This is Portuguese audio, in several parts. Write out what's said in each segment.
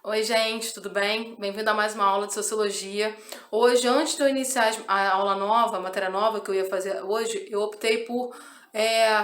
Oi, gente, tudo bem? Bem-vindo a mais uma aula de Sociologia. Hoje, antes de eu iniciar a aula nova, a matéria nova que eu ia fazer hoje, eu optei por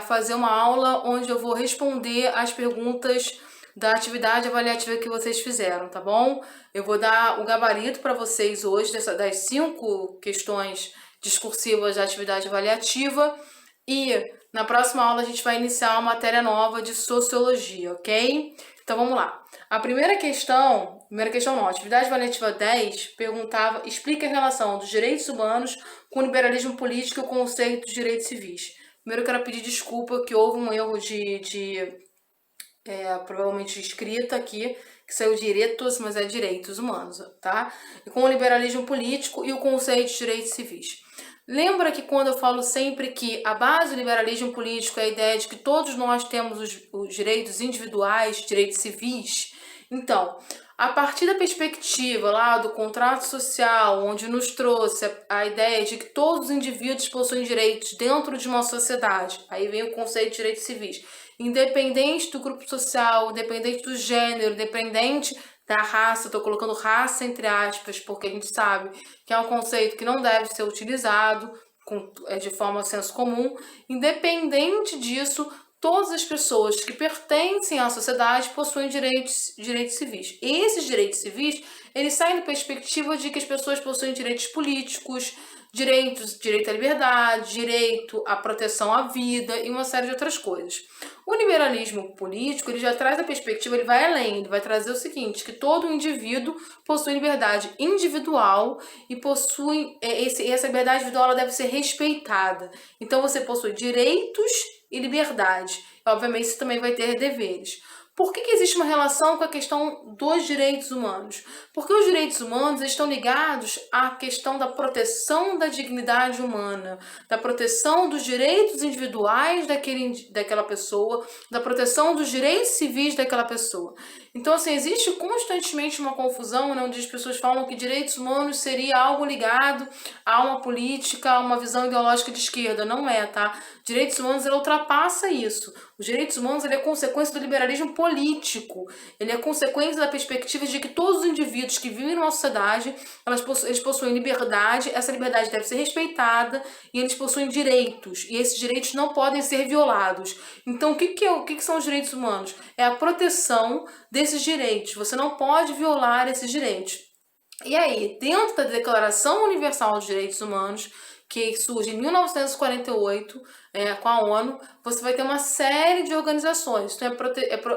fazer uma aula onde eu vou responder as perguntas da atividade avaliativa que vocês fizeram, tá bom? Eu vou dar o gabarito para vocês hoje das 5 questões discursivas da atividade avaliativa e na próxima aula a gente vai iniciar uma matéria nova de Sociologia, ok? Então vamos lá. A primeira questão não, atividade avaliativa 10 perguntava, explica a relação dos direitos humanos com o liberalismo político e o conceito de direitos civis. Primeiro eu quero pedir desculpa que houve um erro provavelmente de escrita aqui, que saiu direitos, mas é direitos humanos, tá? E com o liberalismo político e o conceito de direitos civis. Lembra que quando eu falo sempre que a base do liberalismo político é a ideia de que todos nós temos os direitos individuais, direitos civis? Então, a partir da perspectiva lá do contrato social, onde nos trouxe a ideia de que todos os indivíduos possuem direitos dentro de uma sociedade, aí vem o conceito de direitos civis, independente do grupo social, independente do gênero, independente da raça, estou colocando raça entre aspas, porque a gente sabe que é um conceito que não deve ser utilizado de forma senso comum. Independente disso, todas as pessoas que pertencem à sociedade possuem direitos civis. E esses direitos civis, eles saem da perspectiva de que as pessoas possuem direitos políticos, direito à liberdade, direito à proteção à vida e uma série de outras coisas. O liberalismo político, ele já traz a perspectiva, ele vai além, ele vai trazer o seguinte, que todo indivíduo possui liberdade individual e possui, essa liberdade individual ela deve ser respeitada. Então você possui direitos e liberdade. Obviamente você também vai ter deveres. Por que existe uma relação com a questão dos direitos humanos? Porque os direitos humanos estão ligados à questão da proteção da dignidade humana, da proteção dos direitos individuais daquela pessoa, da proteção dos direitos civis daquela pessoa. Então, assim, existe constantemente uma confusão, né, onde as pessoas falam que direitos humanos seria algo ligado a uma política, a uma visão ideológica de esquerda. Não é, tá? Direitos humanos, ele ultrapassa isso. Os direitos humanos, ele é consequência do liberalismo político. Ele é consequência da perspectiva de que todos os indivíduos que vivem numa sociedade, eles possuem liberdade, essa liberdade deve ser respeitada e eles possuem direitos. E esses direitos não podem ser violados. Então, o que são os direitos humanos? É a proteção desses direitos. Você não pode violar esses direitos. E aí, dentro da Declaração Universal dos Direitos Humanos, que surge em 1948, com a ONU, você vai ter uma série de organizações. Então,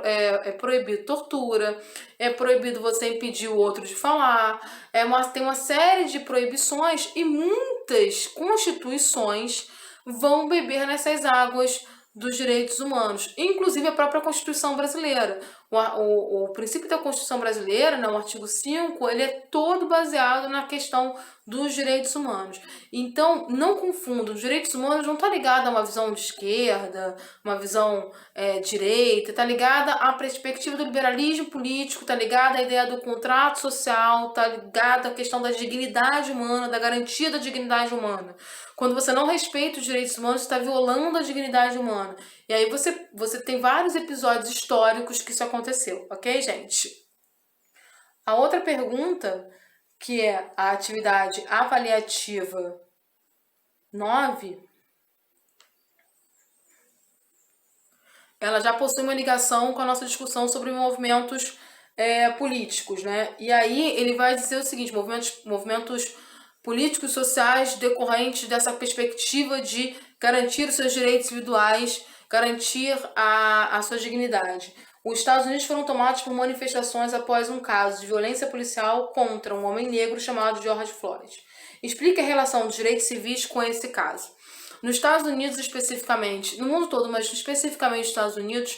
é proibido tortura, é proibido você impedir o outro de falar, tem uma série de proibições e muitas constituições vão beber nessas águas dos direitos humanos, inclusive a própria Constituição brasileira. O princípio da Constituição brasileira, né, o artigo 5, ele é todo baseado na questão dos direitos humanos. Então, não confunda, os direitos humanos não está ligado a uma visão de esquerda, uma visão direita, está ligada à perspectiva do liberalismo político, está ligada à ideia do contrato social, está ligada à questão da dignidade humana, da garantia da dignidade humana. Quando você não respeita os direitos humanos, você está violando a dignidade humana. E aí você tem vários episódios históricos que isso aconteceu, ok, gente? A outra pergunta, que é a atividade avaliativa 9, ela já possui uma ligação com a nossa discussão sobre movimentos políticos, né? E aí ele vai dizer o seguinte, movimentos políticos e sociais decorrentes dessa perspectiva de garantir os seus direitos individuais, garantir a sua dignidade. Os Estados Unidos foram tomados por manifestações após um caso de violência policial contra um homem negro chamado George Floyd. Explica a relação dos direitos civis com esse caso. Nos Estados Unidos especificamente, no mundo todo, mas especificamente nos Estados Unidos,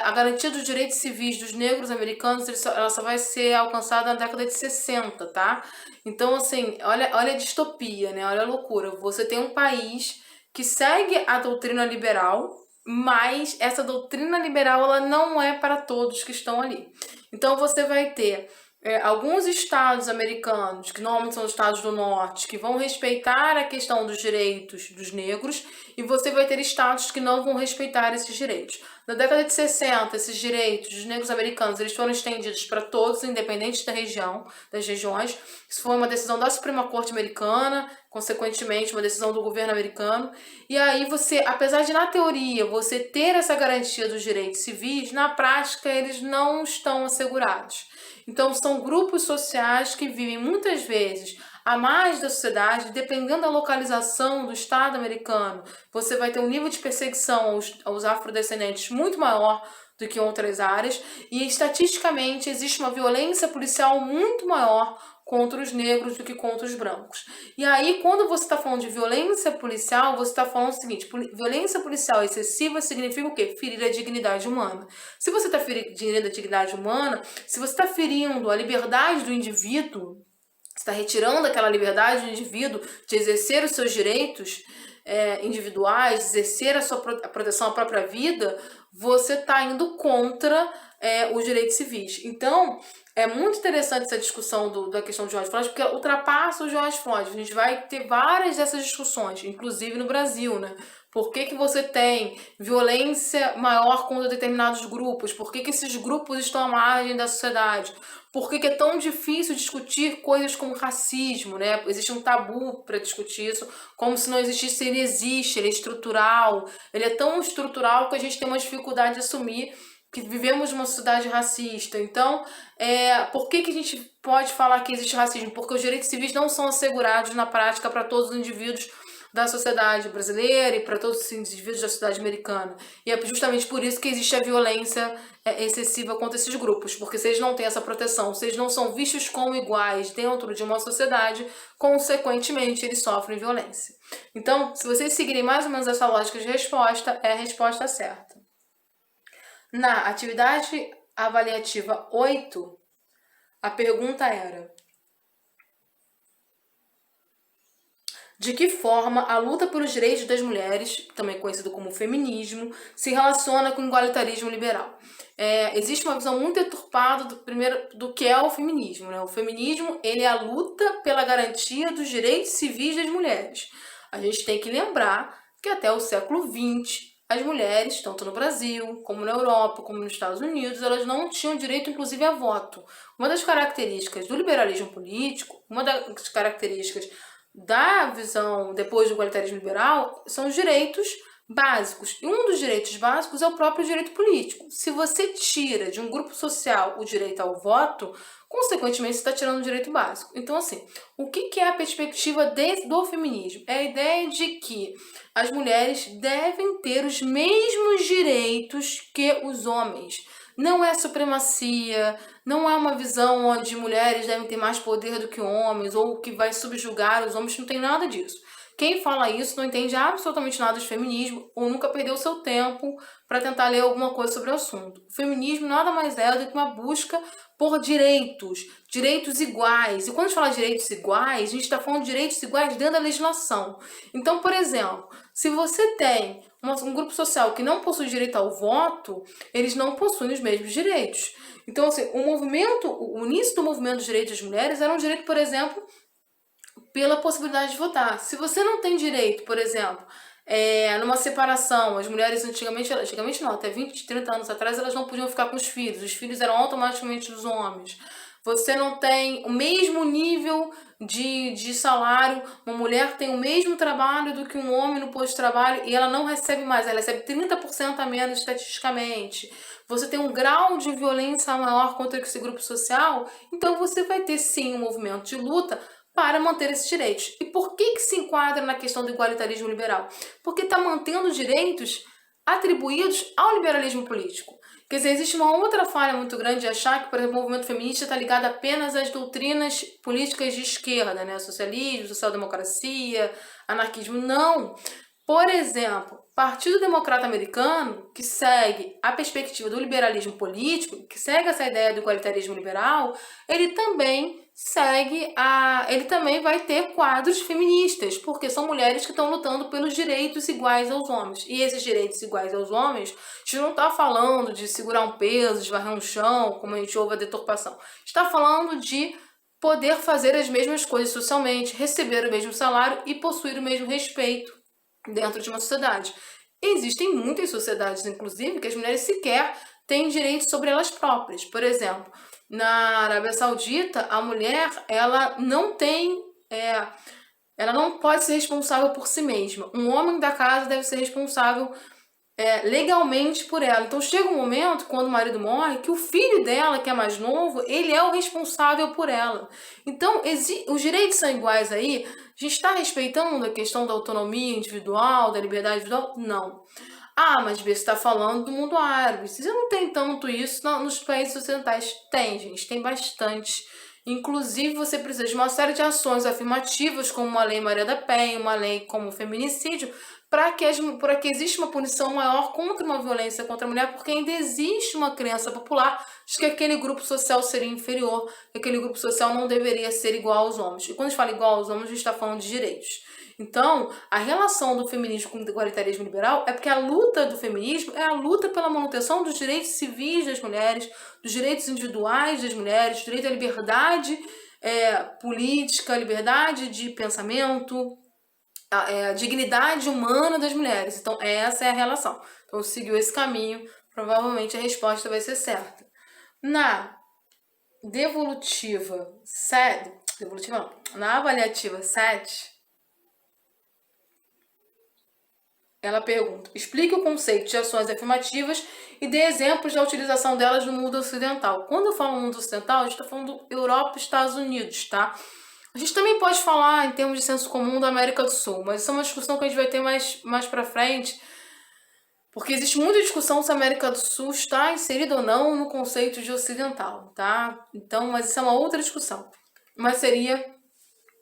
a garantia dos direitos civis dos negros americanos ela só vai ser alcançada na década de 60, tá? Então, assim, olha a distopia, né? Olha a loucura. Você tem um país que segue a doutrina liberal, mas essa doutrina liberal ela não é para todos que estão ali. Então, você vai ter alguns estados americanos, que normalmente são os estados do norte, que vão respeitar a questão dos direitos dos negros, e você vai ter estados que não vão respeitar esses direitos. Na década de 60, esses direitos dos negros americanos eles foram estendidos para todos, independente da região, das regiões. Isso foi uma decisão da Suprema Corte americana, consequentemente uma decisão do governo americano. E aí você, apesar de na teoria você ter essa garantia dos direitos civis, na prática eles não estão assegurados. Então são grupos sociais que vivem muitas vezes à margem da sociedade, dependendo da localização do Estado americano, você vai ter um nível de perseguição aos afrodescendentes muito maior do que em outras áreas, e estatisticamente existe uma violência policial muito maior contra os negros do que contra os brancos. E aí, quando você está falando de violência policial, você está falando o seguinte: violência policial excessiva significa o quê? Ferir a dignidade humana. Se você está ferindo a dignidade humana, se você está ferindo a liberdade do indivíduo, está retirando aquela liberdade do indivíduo de exercer os seus direitos individuais, exercer a proteção à própria vida, você está indo contra os direitos civis. Então, é muito interessante essa discussão da questão de George Floyd, porque ultrapassa o George Floyd. A gente vai ter várias dessas discussões, inclusive no Brasil, né? Por que você tem violência maior contra determinados grupos? Por que esses grupos estão à margem da sociedade? Por que é tão difícil discutir coisas como racismo, né? Existe um tabu para discutir isso, como se não existisse. Ele existe, ele é estrutural. Ele é tão estrutural que a gente tem uma dificuldade de assumir que vivemos numa sociedade racista. Então, por que a gente pode falar que existe racismo? Porque os direitos civis não são assegurados na prática para todos os indivíduos da sociedade brasileira e para todos os indivíduos da sociedade americana. E é justamente por isso que existe a violência excessiva contra esses grupos, porque se eles não têm essa proteção, se eles não são vistos como iguais dentro de uma sociedade, consequentemente eles sofrem violência. Então, se vocês seguirem mais ou menos essa lógica de resposta, é a resposta certa. Na atividade avaliativa 8, a pergunta era: de que forma a luta pelos direitos das mulheres, também conhecido como feminismo, se relaciona com o igualitarismo liberal? Existe uma visão muito deturpada do que é o feminismo, né? O feminismo ele é a luta pela garantia dos direitos civis das mulheres. A gente tem que lembrar que até o século XX, as mulheres, tanto no Brasil, como na Europa, como nos Estados Unidos, elas não tinham direito, inclusive, a voto. Uma das características do liberalismo político, uma das características da visão depois do igualitarismo liberal, são os direitos básicos. E um dos direitos básicos é o próprio direito político. Se você tira de um grupo social o direito ao voto, consequentemente você está tirando o direito básico. Então, assim, o que é a perspectiva do feminismo? É a ideia de que as mulheres devem ter os mesmos direitos que os homens. Não é supremacia, não é uma visão onde mulheres devem ter mais poder do que homens, ou que vai subjugar os homens, não tem nada disso. Quem fala isso não entende absolutamente nada de feminismo ou nunca perdeu seu tempo para tentar ler alguma coisa sobre o assunto. O feminismo nada mais é do que uma busca por direitos iguais. E quando a gente fala de direitos iguais, a gente está falando de direitos iguais dentro da legislação. Então, por exemplo, se você tem um grupo social que não possui direito ao voto, eles não possuem os mesmos direitos. Então, assim, o início do movimento dos direitos das mulheres era um direito, por exemplo, pela possibilidade de votar. Se você não tem direito, por exemplo, numa separação, as mulheres antigamente não, até 20, 30 anos atrás, elas não podiam ficar com os filhos eram automaticamente dos homens. Você não tem o mesmo nível de salário, uma mulher tem o mesmo trabalho do que um homem no posto de trabalho e ela não recebe mais, ela recebe 30% a menos estatisticamente. Você tem um grau de violência maior contra esse grupo social, então você vai ter sim um movimento de luta para manter esses direitos. E por que se enquadra na questão do igualitarismo liberal? Porque está mantendo direitos atribuídos ao liberalismo político. Quer dizer, existe uma outra falha muito grande de achar que, por exemplo, o movimento feminista está ligado apenas às doutrinas políticas de esquerda, né? Socialismo, social-democracia, anarquismo. Não! Por exemplo, o Partido Democrata Americano, que segue a perspectiva do liberalismo político, que segue essa ideia do igualitarismo liberal, ele também vai ter quadros feministas, porque são mulheres que estão lutando pelos direitos iguais aos homens. E esses direitos iguais aos homens, a gente não está falando de segurar um peso, de varrer um chão, como a gente ouve a deturpação. Está falando de poder fazer as mesmas coisas socialmente, receber o mesmo salário e possuir o mesmo respeito dentro de uma sociedade. Existem muitas sociedades, inclusive, que as mulheres sequer têm direitos sobre elas próprias. Por exemplo, na Arábia Saudita, a mulher ela não tem, ela não pode ser responsável por si mesma. Um homem da casa deve ser responsável legalmente por ela. Então chega um momento, quando o marido morre, que o filho dela, que é mais novo, ele é o responsável por ela. Então, os direitos são iguais aí? A gente está respeitando a questão da autonomia individual, da liberdade individual? Não. Ah, mas você está falando do mundo árabe. Você não tem tanto isso nos países ocidentais. Tem, gente, tem bastante. Inclusive, você precisa de uma série de ações afirmativas, como uma lei Maria da Penha, uma lei como o feminicídio, para que exista uma punição maior contra uma violência contra a mulher, porque ainda existe uma crença popular de que aquele grupo social seria inferior, que aquele grupo social não deveria ser igual aos homens. E quando a gente fala igual aos homens, a gente está falando de direitos. Então, a relação do feminismo com o igualitarismo liberal é porque a luta do feminismo é a luta pela manutenção dos direitos civis das mulheres, dos direitos individuais das mulheres, direito à liberdade política, liberdade de pensamento, a dignidade humana das mulheres. Então, essa é a relação. Então, seguiu esse caminho, provavelmente a resposta vai ser certa. Na devolutiva 7, na avaliativa 7, ela pergunta: explique o conceito de ações afirmativas e dê exemplos da utilização delas no mundo ocidental. Quando eu falo mundo ocidental, a gente está falando Europa e Estados Unidos, tá? A gente também pode falar, em termos de senso comum, da América do Sul, mas isso é uma discussão que a gente vai ter mais pra frente, porque existe muita discussão se a América do Sul está inserida ou não no conceito de ocidental, tá? Então, mas isso é uma outra discussão. Mas seria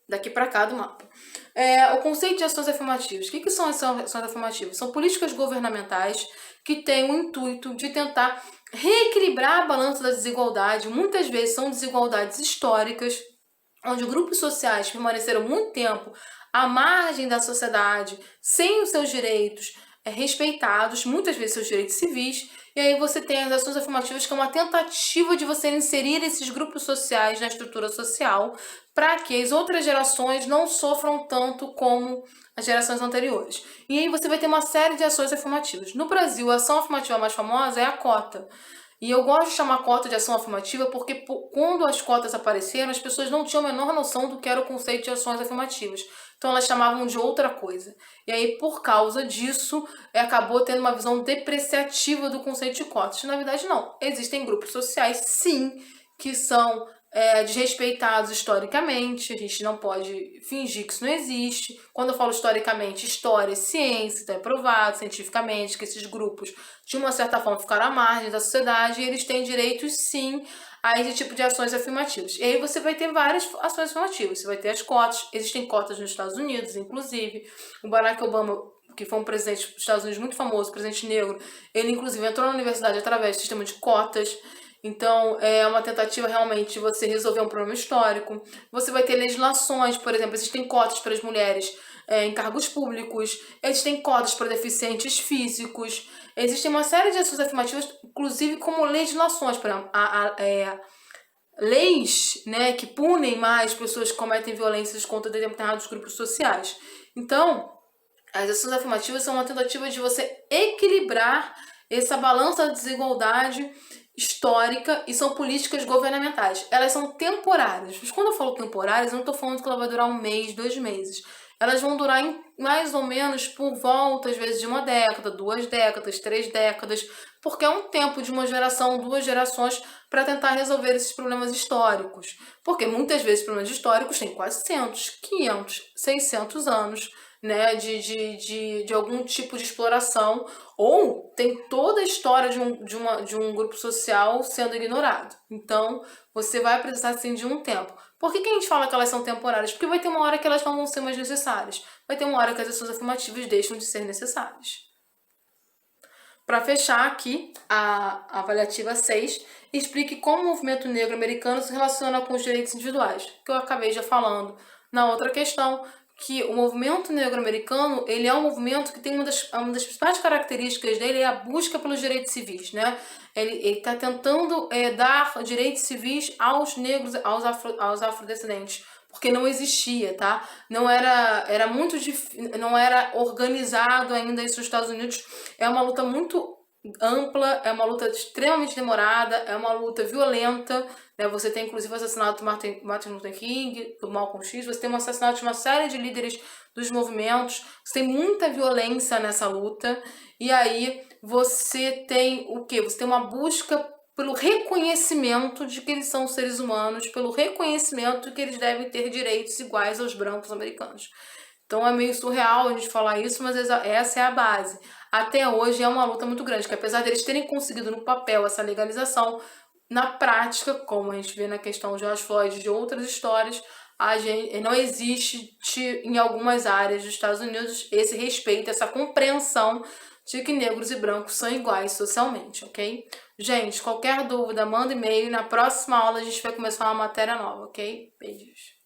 daqui para cá do mapa. O conceito de ações afirmativas. O que são ações afirmativas? São políticas governamentais que têm o intuito de tentar reequilibrar a balança da desigualdade. Muitas vezes são desigualdades históricas, onde grupos sociais permaneceram muito tempo à margem da sociedade, sem os seus direitos respeitados, muitas vezes seus direitos civis, e aí você tem as ações afirmativas, que é uma tentativa de você inserir esses grupos sociais na estrutura social, para que as outras gerações não sofram tanto como as gerações anteriores. E aí você vai ter uma série de ações afirmativas. No Brasil, a ação afirmativa mais famosa é a cota. E eu gosto de chamar cota de ação afirmativa porque quando as cotas apareceram, as pessoas não tinham a menor noção do que era o conceito de ações afirmativas. Então elas chamavam de outra coisa. E aí, por causa disso, acabou tendo uma visão depreciativa do conceito de cotas. Na verdade, não. Existem grupos sociais, sim, que são desrespeitados historicamente. A gente não pode fingir que isso não existe. Quando eu falo historicamente, história é ciência, então é provado cientificamente que esses grupos, de uma certa forma, ficaram à margem da sociedade e eles têm direitos, sim, a esse tipo de ações afirmativas. E aí você vai ter várias ações afirmativas. Você vai ter as cotas. Existem cotas nos Estados Unidos, inclusive. O Barack Obama, que foi um presidente dos Estados Unidos muito famoso, presidente negro, ele inclusive entrou na universidade através do sistema de cotas. Então, é uma tentativa realmente de você resolver um problema histórico. Você vai ter legislações, por exemplo, existem cotas para as mulheres em cargos públicos, existem cotas para deficientes físicos, existem uma série de ações afirmativas, inclusive como legislações, por exemplo, leis, né, que punem mais pessoas que cometem violências contra determinados grupos sociais. Então, as ações afirmativas são uma tentativa de você equilibrar essa balança da desigualdade histórica e são políticas governamentais. Elas são temporárias. Mas quando eu falo temporárias, eu não estou falando que ela vai durar 1 mês, 2 meses. Elas vão durar mais ou menos por volta, às vezes, de 1 década, 2 décadas, 3 décadas, porque é um tempo de uma geração, 2 gerações, para tentar resolver esses problemas históricos. Porque muitas vezes problemas históricos têm 400, 500, 600 anos, né, de algum tipo de exploração, ou tem toda a história de um grupo social sendo ignorado. Então, você vai precisar, assim, de um tempo. Por que a gente fala que elas são temporárias? Porque vai ter uma hora que elas não vão ser mais necessárias. Vai ter uma hora que as ações afirmativas deixam de ser necessárias. Para fechar aqui, a avaliativa 6 explique como o movimento negro americano se relaciona com os direitos individuais, que eu acabei já falando na outra questão, que o movimento negro americano, ele é um movimento que tem uma das principais características dele é a busca pelos direitos civis, né? Ele está tentando dar direitos civis aos negros, aos afrodescendentes, porque não existia, tá? Era muito difícil, não era organizado ainda isso nos Estados Unidos. É uma luta muito ampla, é uma luta extremamente demorada, é uma luta violenta, né? Você tem inclusive o assassinato do Martin Luther King, do Malcolm X, você tem um assassinato de uma série de líderes dos movimentos, você tem muita violência nessa luta, e aí você tem o quê? Você tem uma busca pelo reconhecimento de que eles são seres humanos, pelo reconhecimento de que eles devem ter direitos iguais aos brancos americanos. Então é meio surreal a gente falar isso, mas essa é a base. Até hoje é uma luta muito grande, que apesar deles terem conseguido no papel essa legalização, na prática, como a gente vê na questão de George Floyd e de outras histórias, não existe em algumas áreas dos Estados Unidos esse respeito, essa compreensão de que negros e brancos são iguais socialmente, ok? Gente, qualquer dúvida, manda e-mail. Na próxima aula a gente vai começar uma matéria nova, ok? Beijos.